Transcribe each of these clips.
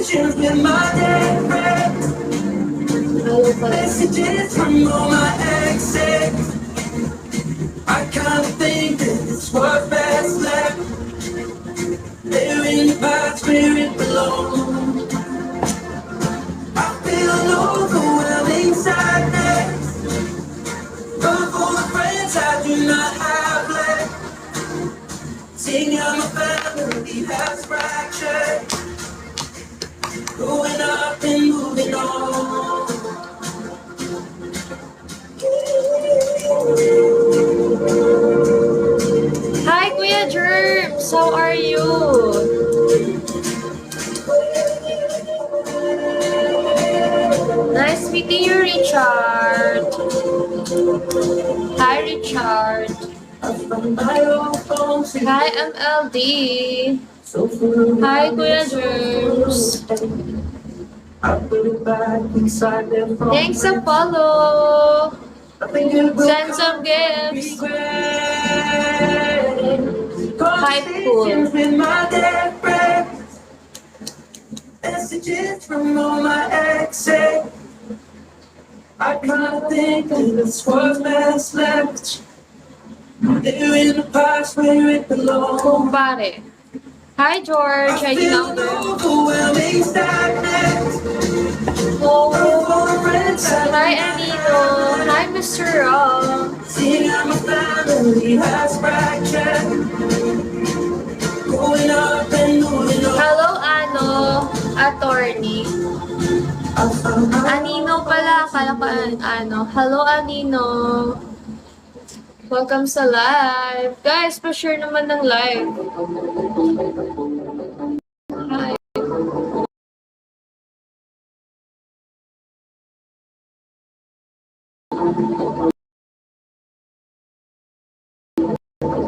Conversations with my dead friends. Messages from all my exes. I kinda think that it's what's best left. They're in the past where it belongs. I feel an overwhelming sadness. But for the friends I do not have left. Seeing how my family has fractured. Growing up and moving on. Hi, Kuya Germs! How are you? Nice meeting you, Richard. Hi, Richard. Hi, MLD. Hi, Kuya Germs. Thanks sa follow. Send some gifts. Hi, cool. Messages from all my exes. I kinda think that it's what's best left. They're in the past where it belongs. Kumpare. Hi, George. I ID feel number. overwhelming sadness. Hi, Anito. Hi, Mr. Rob. Seeing how my family has fractured. Growing up and moving on. Hello, Ano. Attorney. Anino pala. Akala ko ano. Hello, Anino. Welcome sa live. Guys, pa-share naman ng live. Hi.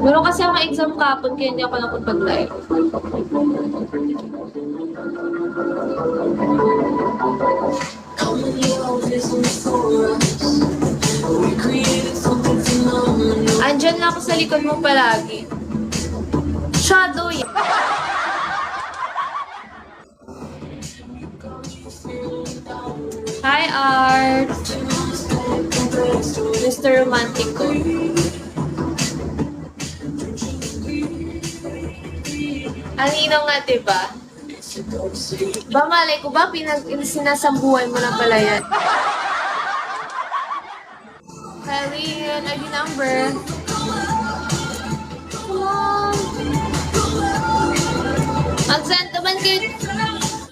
Meron kasi akong exam kapon kaya hindi ako nakapag-live. Andyan lang ako sa likod mo palagi. Shadow yan. Hi, Art. Mr. Romantico. Anino nga, diba? Ba, malay ko ba, sinasambuhay mo na pala yan? Helen, ID number. Come on. Mag-send naman kayo